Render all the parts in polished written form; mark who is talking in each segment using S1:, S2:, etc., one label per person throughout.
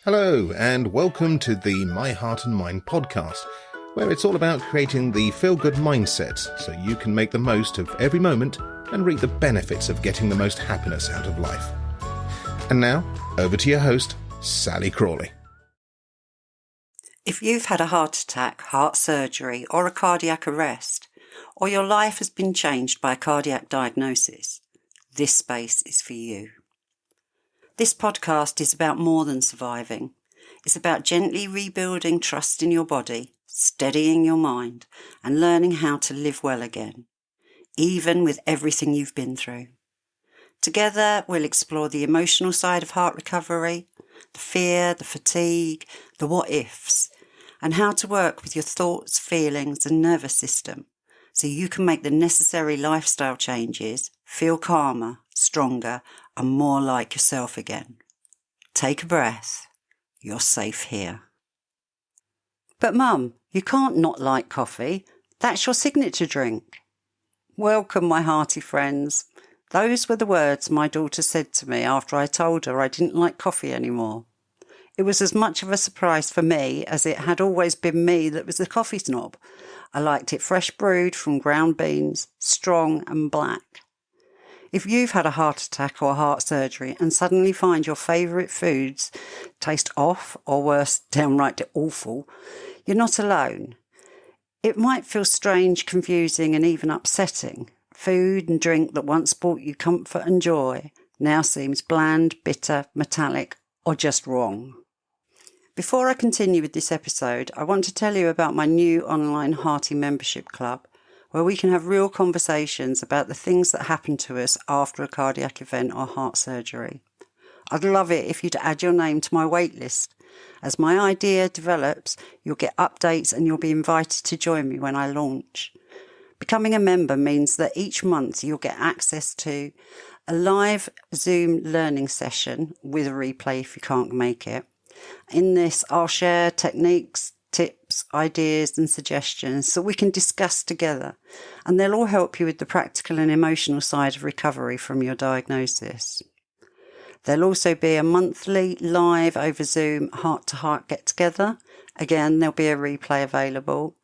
S1: Hello, and welcome to the My Heart and Mind podcast, where it's all about creating the feel-good mindset so you can make the most of every moment and reap the benefits of getting the most happiness out of life. And now, over to your host, Sally Crawley.
S2: If you've had a heart attack, heart surgery, or a cardiac arrest, or your life has been changed by a cardiac diagnosis, this space is for you. This podcast is about more than surviving. It's about gently rebuilding trust in your body, steadying your mind, and learning how to live well again, even with everything you've been through. Together, we'll explore the emotional side of heart recovery, the fear, the fatigue, the what-ifs, and how to work with your thoughts, feelings, and nervous system so you can make the necessary lifestyle changes, feel calmer, stronger, and more like yourself again. Take a breath. You're safe here. But Mum, you can't not like coffee. That's your signature drink. Welcome, my hearty friends. Those were the words my daughter said to me after I told her I didn't like coffee anymore. It was as much of a surprise for me as it had always been me that was the coffee snob. I liked it fresh brewed from ground beans, strong and black. If you've had a heart attack or heart surgery and suddenly find your favourite foods taste off or worse, downright awful, you're not alone. It might feel strange, confusing and even upsetting. Food and drink that once brought you comfort and joy now seems bland, bitter, metallic or just wrong. Before I continue with this episode, I want to tell you about my new online Hearty membership club, where we can have real conversations about the things that happen to us after a cardiac event or heart surgery. I'd love it if you'd add your name to my waitlist. As my idea develops, you'll get updates and you'll be invited to join me when I launch. Becoming a member means that each month you'll get access to a live Zoom learning session with a replay if you can't make it. In this, I'll share techniques, tips, ideas and suggestions so we can discuss together, and they'll all help you with the practical and emotional side of recovery from your diagnosis. There'll also be a monthly live over Zoom heart-to-heart get-together. Again, there'll be a replay available.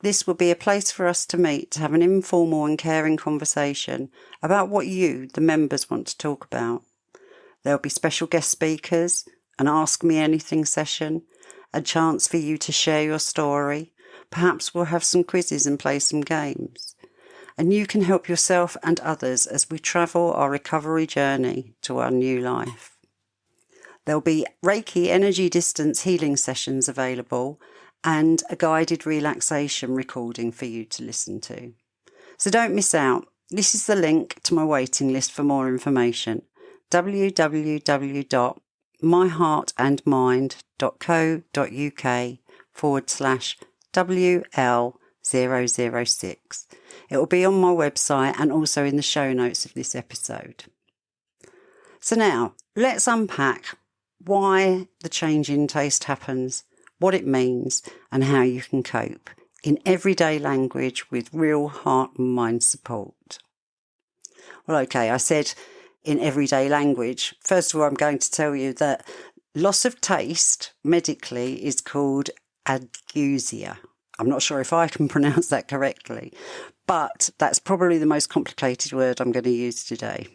S2: This will be a place for us to meet to have an informal and caring conversation about what you, the members, want to talk about. There'll be special guest speakers, an Ask Me Anything session, a chance for you to share your story. Perhaps we'll have some quizzes and play some games. And you can help yourself and others as we travel our recovery journey to our new life. There'll be Reiki energy distance healing sessions available and a guided relaxation recording for you to listen to. So don't miss out. This is the link to my waiting list for more information. www.myheartandmind.co.uk/WL006. It will be on my website and also in the show notes of this episode. So now, let's unpack why the change in taste happens, what it means, and how you can cope in everyday language with real heart and mind support. Well, okay, I said in everyday language. First of all, I'm going to tell you that loss of taste medically is called ageusia. I'm not sure if I can pronounce that correctly, but that's probably the most complicated word I'm going to use today.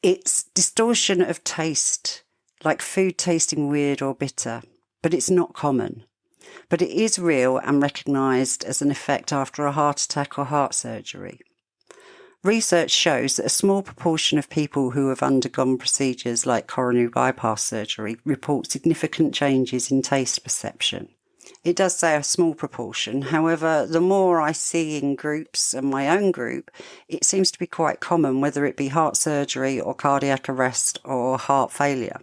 S2: It's distortion of taste, like food tasting weird or bitter, but it's not common. But it is real and recognised as an effect after a heart attack or heart surgery. Research shows that a small proportion of people who have undergone procedures like coronary bypass surgery report significant changes in taste perception. It does say a small proportion. However, the more I see in groups and my own group, it seems to be quite common, whether it be heart surgery or cardiac arrest or heart failure.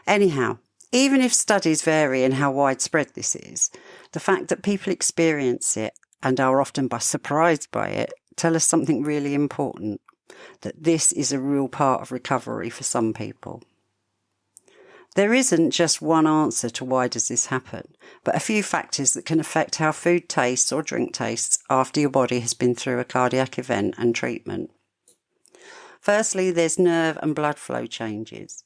S2: Anyhow, even if studies vary in how widespread this is, the fact that people experience it and are often surprised by it tell us something really important, that this is a real part of recovery for some people. There isn't just one answer to why does this happen, but a few factors that can affect how food tastes or drink tastes after your body has been through a cardiac event and treatment. Firstly, there's nerve and blood flow changes.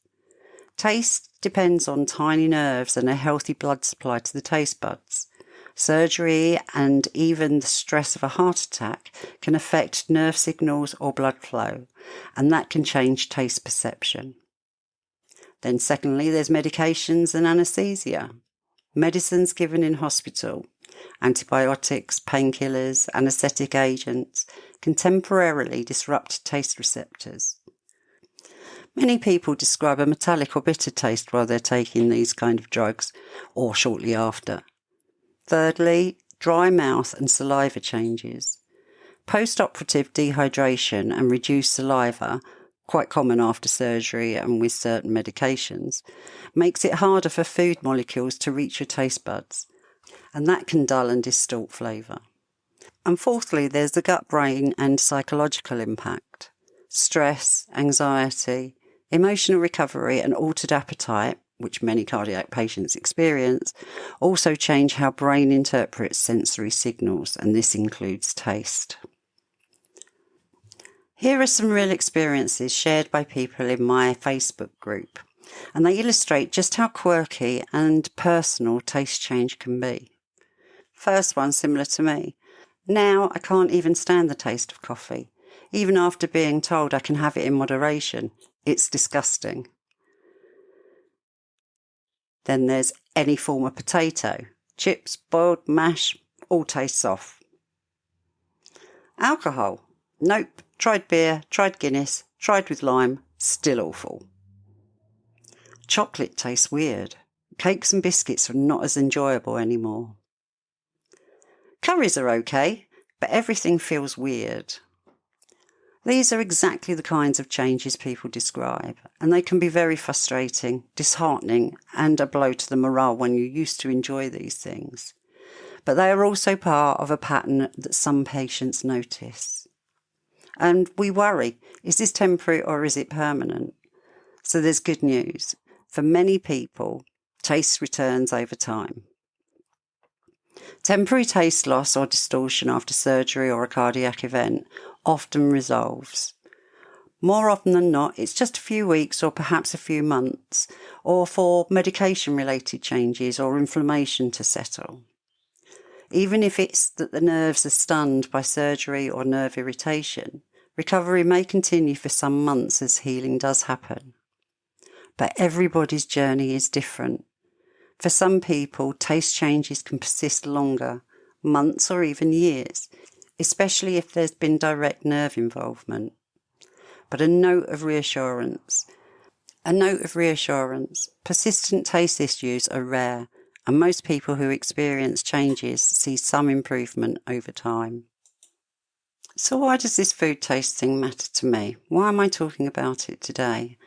S2: Taste depends on tiny nerves and a healthy blood supply to the taste buds. Surgery and even the stress of a heart attack can affect nerve signals or blood flow, and that can change taste perception. Then secondly, there's medications and anaesthesia. Medicines given in hospital, antibiotics, painkillers, anaesthetic agents can temporarily disrupt taste receptors. Many people describe a metallic or bitter taste while they're taking these kind of drugs or shortly after. Thirdly, dry mouth and saliva changes. Post-operative dehydration and reduced saliva, quite common after surgery and with certain medications, makes it harder for food molecules to reach your taste buds, and that can dull and distort flavour. And fourthly, there's the gut-brain and psychological impact. Stress, anxiety, emotional recovery and altered appetite, which many cardiac patients experience, also change how brain interprets sensory signals, and this includes taste. Here are some real experiences shared by people in my Facebook group, and they illustrate just how quirky and personal taste change can be. First one, similar to me. Now I can't even stand the taste of coffee, even after being told I can have it in moderation. It's disgusting. Then there's any form of potato. Chips, boiled, mash, all tastes off. Alcohol. Nope. Tried beer, tried Guinness, tried with lime, still awful. Chocolate tastes weird. Cakes and biscuits are not as enjoyable anymore. Curries are okay, but everything feels weird. These are exactly the kinds of changes people describe, and they can be very frustrating, disheartening, and a blow to the morale when you used to enjoy these things. But they are also part of a pattern that some patients notice. And we worry, is this temporary or is it permanent? So there's good news. For many people, taste returns over time. Temporary taste loss or distortion after surgery or a cardiac event often resolves. More often than not, it's just a few weeks or perhaps a few months, or for medication-related changes or inflammation to settle. Even if it's that the nerves are stunned by surgery or nerve irritation, recovery may continue for some months as healing does happen. But everybody's journey is different. For some people, taste changes can persist longer, months or even years, especially if there's been direct nerve involvement. But a note of reassurance, persistent taste issues are rare, and most people who experience changes see some improvement over time. So why does this food taste thing matter to me? Why am I talking about it today?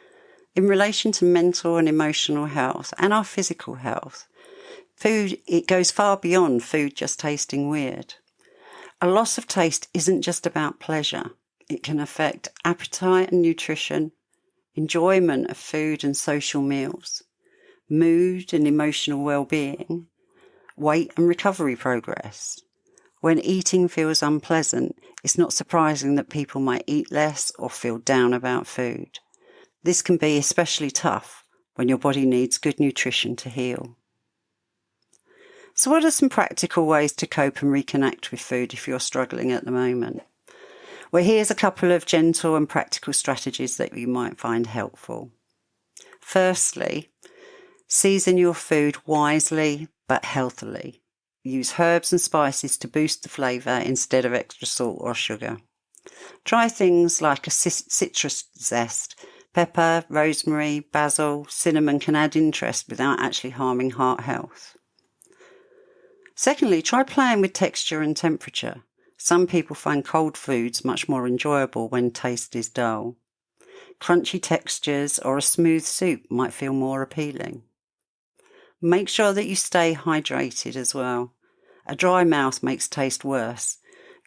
S2: In relation to mental and emotional health and our physical health, food, it goes far beyond food just tasting weird. A loss of taste isn't just about pleasure. It can affect appetite and nutrition, enjoyment of food and social meals, mood and emotional well-being, weight and recovery progress. When eating feels unpleasant, it's not surprising that people might eat less or feel down about food. This can be especially tough when your body needs good nutrition to heal. So what are some practical ways to cope and reconnect with food if you're struggling at the moment? Well, here's a couple of gentle and practical strategies that you might find helpful. Firstly, season your food wisely but healthily. Use herbs and spices to boost the flavour instead of extra salt or sugar. Try things like a citrus zest. Pepper, rosemary, basil, cinnamon can add interest without actually harming heart health. Secondly, try playing with texture and temperature. Some people find cold foods much more enjoyable when taste is dull. Crunchy textures or a smooth soup might feel more appealing. Make sure that you stay hydrated as well. A dry mouth makes taste worse.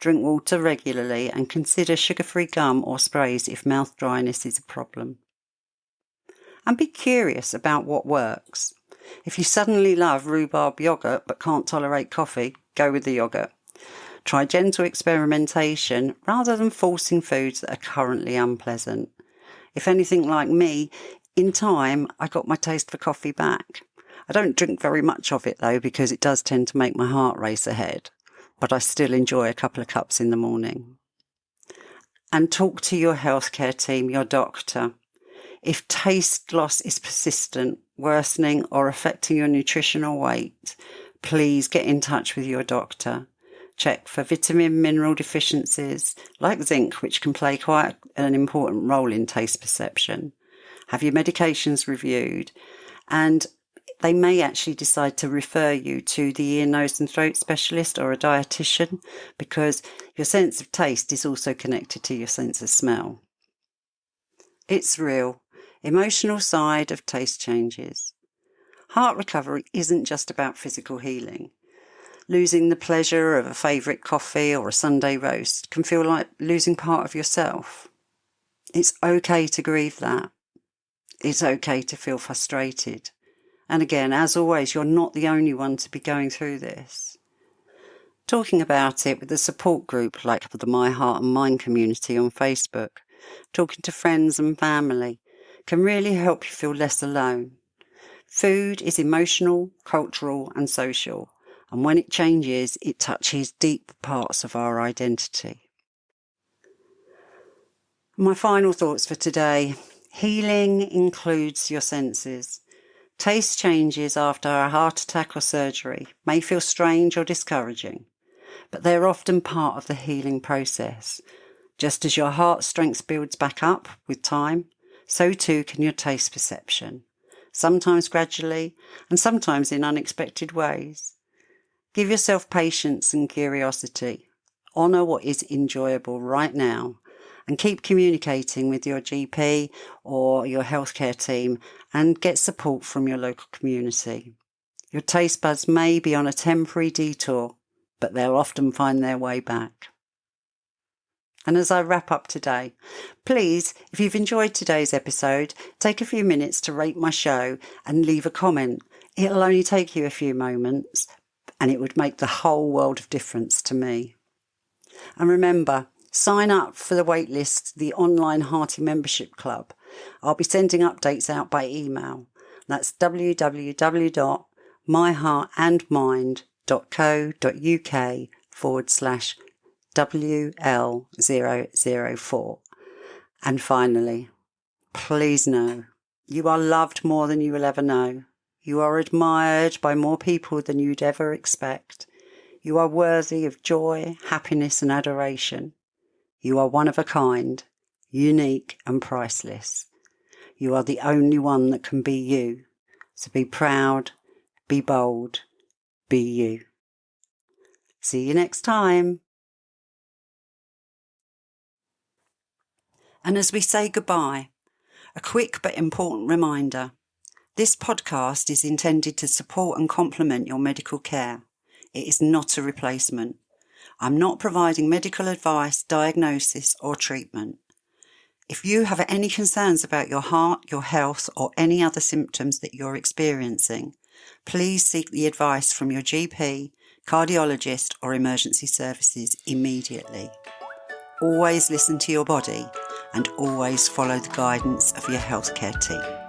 S2: Drink water regularly and consider sugar-free gum or sprays if mouth dryness is a problem. And be curious about what works. If you suddenly love rhubarb yoghurt but can't tolerate coffee, go with the yoghurt. Try gentle experimentation rather than forcing foods that are currently unpleasant. If anything like me, In time, I got my taste for coffee back. I don't drink very much of it though, because it does tend to make my heart race ahead, but I still enjoy a couple of cups in the morning. And talk to your healthcare team, your doctor. If taste loss is persistent, worsening or affecting your nutritional weight, please get in touch with your doctor. Check for vitamin, mineral deficiencies like zinc, which can play quite an important role in taste perception. Have your medications reviewed, and they may actually decide to refer you to the ear, nose and throat specialist or a dietitian, because your sense of taste is also connected to your sense of smell. It's real. Emotional side of taste changes. Heart recovery isn't just about physical healing. Losing the pleasure of a favourite coffee or a Sunday roast can feel like losing part of yourself. It's okay to grieve that. It's okay to feel frustrated. And again, as always, you're not the only one to be going through this. Talking about it with a support group like the My Heart and Mind community on Facebook, talking to friends and family, can really help you feel less alone. Food is emotional, cultural and social, and when it changes, it touches deep parts of our identity. My final thoughts for today. Healing includes your senses. Taste changes after a heart attack or surgery may feel strange or discouraging, but they're often part of the healing process. Just as your heart strength builds back up with time, so too can your taste perception, sometimes gradually and sometimes in unexpected ways. Give yourself patience and curiosity. Honour what is enjoyable right now and keep communicating with your GP or your healthcare team and get support from your local community. Your taste buds may be on a temporary detour, but they'll often find their way back. And as I wrap up today, please, if you've enjoyed today's episode, take a few minutes to rate my show and leave a comment. It'll only take you a few moments, and it would make the whole world of difference to me. And remember, sign up for the waitlist, the online Hearty Membership Club. I'll be sending updates out by email. That's www.myheartandmind.co.uk/WL004. And finally, please know you are loved more than you will ever know. You are admired by more people than you'd ever expect. You are worthy of joy, happiness and adoration. You are one of a kind, unique and priceless. You are the only one that can be you. So be proud, be bold, be you. See you next time. And as we say goodbye, a quick but important reminder. This podcast is intended to support and complement your medical care. It is not a replacement. I'm not providing medical advice, diagnosis or treatment. If you have any concerns about your heart, your health or any other symptoms that you're experiencing, please seek the advice from your GP, cardiologist or emergency services immediately. Always listen to your body and always follow the guidance of your healthcare team.